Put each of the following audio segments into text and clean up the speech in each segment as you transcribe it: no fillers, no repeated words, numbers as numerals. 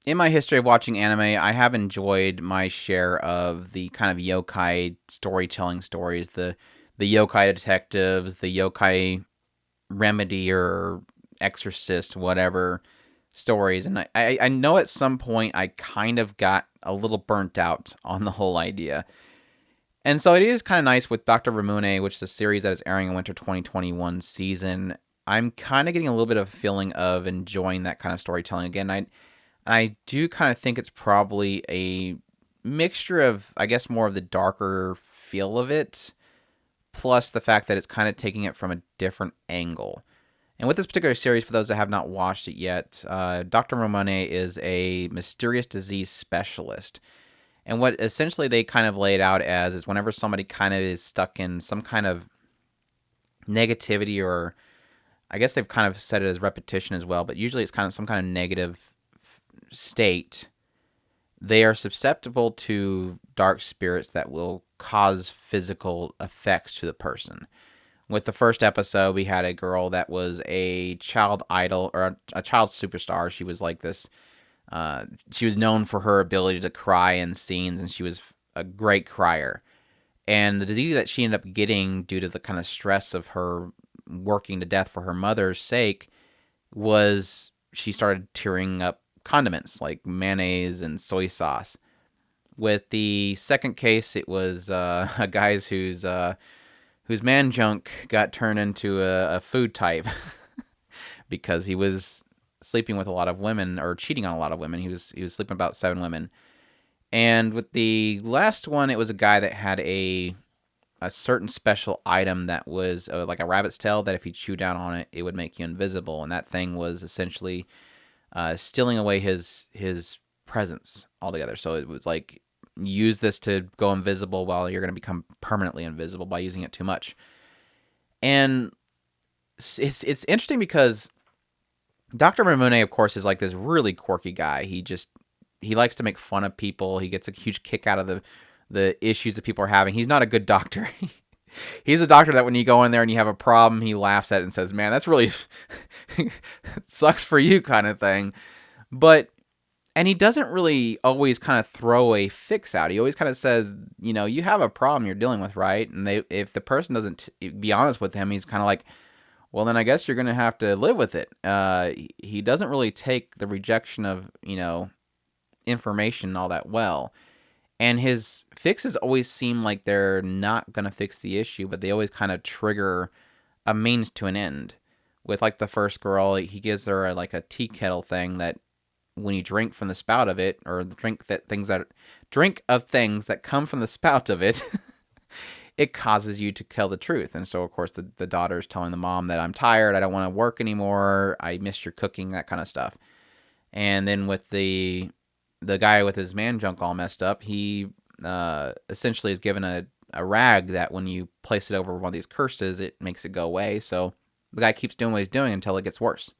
in my history of watching anime, I have enjoyed my share of the kind of yokai storytelling stories, the yokai detectives, the yokai remedy or exorcist, whatever stories. And I know at some point I kind of got a little burnt out on the whole idea. And so it is kind of nice with Dr. Ramune, which is a series that is airing in winter 2021 season. I'm kind of getting a little bit of a feeling of enjoying that kind of storytelling again. I do kind of think it's probably a mixture of, I guess, more of the darker feel of it, plus the fact that it's kind of taking it from a different angle. And with this particular series, for those that have not watched it yet, Dr. Ramone is a mysterious disease specialist. And what essentially they kind of lay it out as is whenever somebody kind of is stuck in some kind of negativity, or I guess they've kind of said it as repetition as well, but usually it's kind of some kind of negative state, they are susceptible to dark spirits that will cause physical effects to the person. With the first episode, we had a girl that was a child idol or a child superstar. She was like this. She was known for her ability to cry in scenes, and she was a great crier. And the disease that she ended up getting due to the kind of stress of her working to death for her mother's sake was she started tearing up condiments like mayonnaise and soy sauce. With the second case, it was a guy's whose man junk got turned into a food type because he was sleeping with a lot of women or cheating on a lot of women. He was sleeping about 7 women. And with the last one, it was a guy that had a certain special item that was like a rabbit's tail that if you chew down on it, it would make you invisible. And that thing was essentially stealing away his presence altogether. So it was like use this to go invisible while you're going to become permanently invisible by using it too much. And it's interesting because Dr. Ramune, of course, is like this really quirky guy. He likes to make fun of people. He gets a huge kick out of the issues that people are having. He's not a good doctor. He's a doctor that when you go in there and you have a problem, he laughs at it and says, "Man, that's really it sucks for you," kind of thing. But and he doesn't really always kind of throw a fix out. He always kind of says, you have a problem you're dealing with, right? And if the person doesn't be honest with him, he's kind of like, well, then I guess you're going to have to live with it. He doesn't really take the rejection of, information all that well. And his fixes always seem like they're not going to fix the issue, but they always kind of trigger a means to an end. With like the first girl, he gives her like a tea kettle thing that when you drink from the spout of it, or drink of things that come from the spout of it, it causes you to tell the truth. And so, of course, the daughter's telling the mom that I'm tired, I don't want to work anymore, I miss your cooking, that kind of stuff. And then with the guy with his man junk all messed up, he essentially is given a rag that when you place it over one of these curses, it makes it go away. So the guy keeps doing what he's doing until it gets worse.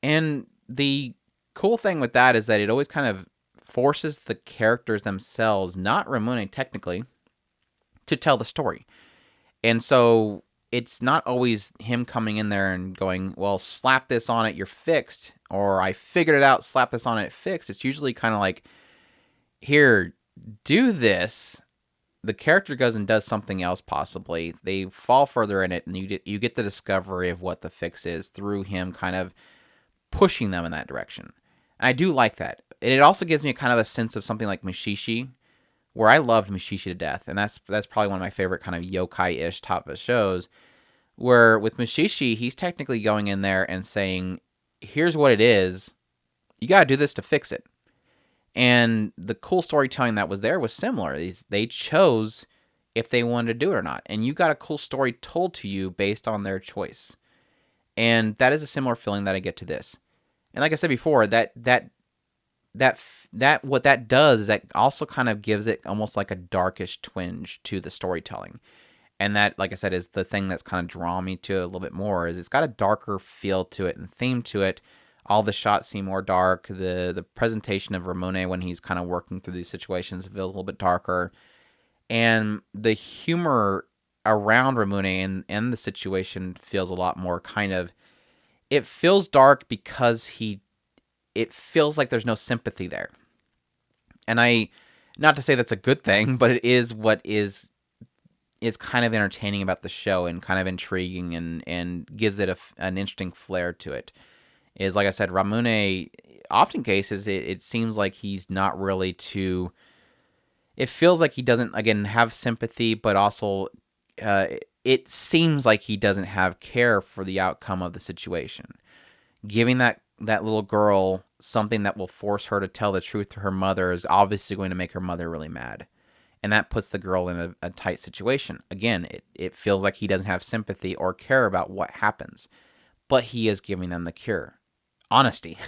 And the cool thing with that is that it always kind of forces the characters themselves, not Ramune technically, to tell the story. And so it's not always him coming in there and going, well, slap this on it, you're fixed. Or I figured it out, slap this on it, fixed. It's usually kind of like, here, do this. The character goes and does something else possibly. They fall further in it, and you get the discovery of what the fix is through him kind of pushing them in that direction. And I do like that. And it also gives me a kind of a sense of something like Mushishi, where I loved Mushishi to death, and that's probably one of my favorite kind of yokai-ish type of shows. Where with Mushishi, he's technically going in there and saying, "Here's what it is. You got to do this to fix it." And the cool storytelling that was there was similar. They chose if they wanted to do it or not, and you got a cool story told to you based on their choice. And that is a similar feeling that I get to this. And like I said before, that what that does is that also kind of gives it almost like a darkish twinge to the storytelling. And that, like I said, is the thing that's kind of drawn me to it a little bit more, is it's got a darker feel to it and theme to it. All the shots seem more dark. The presentation of Ramune when he's kind of working through these situations feels a little bit darker. And the humor around Ramune and the situation feels a lot more kind of, it feels dark because it feels like there's no sympathy there. And not to say that's a good thing, but it is what is kind of entertaining about the show and kind of intriguing and gives it an interesting flair to it. Is, like I said, Ramune, often cases, it seems like he's not really too. It feels like he doesn't, again, have sympathy, but also it seems like he doesn't have care for the outcome of the situation. Giving that little girl something that will force her to tell the truth to her mother is obviously going to make her mother really mad. And that puts the girl in a tight situation. Again, it feels like he doesn't have sympathy or care about what happens, but he is giving them the cure. Honesty.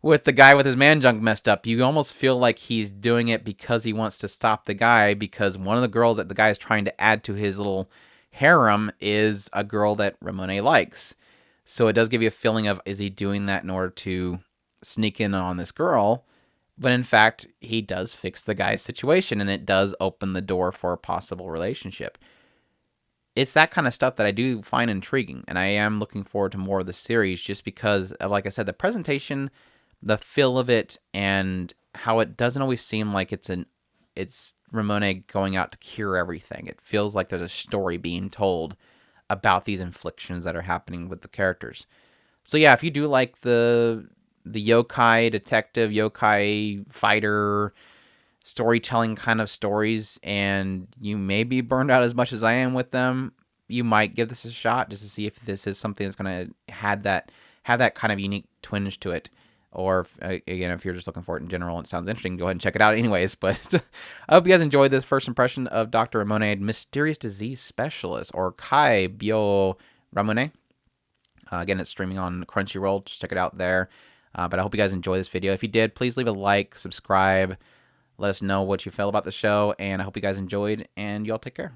With the guy with his man junk messed up, you almost feel like he's doing it because he wants to stop the guy, because one of the girls that the guy is trying to add to his little harem is a girl that Ramune likes. So it does give you a feeling of, is he doing that in order to sneak in on this girl? But in fact, he does fix the guy's situation, and it does open the door for a possible relationship. It's that kind of stuff that I do find intriguing, and I am looking forward to more of the series just because of, like I said, the presentation, the feel of it, and how it doesn't always seem like it's Ramune going out to cure everything. It feels like there's a story being told about these inflictions that are happening with the characters. So yeah, if you do like the yokai detective, yokai fighter, storytelling kind of stories, and you may be burned out as much as I am with them, you might give this a shot just to see if this is something that's going to have that kind of unique twinge to it. Or, again, if you're just looking for it in general and it sounds interesting, go ahead and check it out anyways. But I hope you guys enjoyed this first impression of Dr. Ramune, Mysterious Disease Specialist, or Kai Byoui Ramune. Again, it's streaming on Crunchyroll. Just check it out there. But I hope you guys enjoyed this video. If you did, please leave a like, subscribe. Let us know what you feel about the show. And I hope you guys enjoyed. And y'all take care.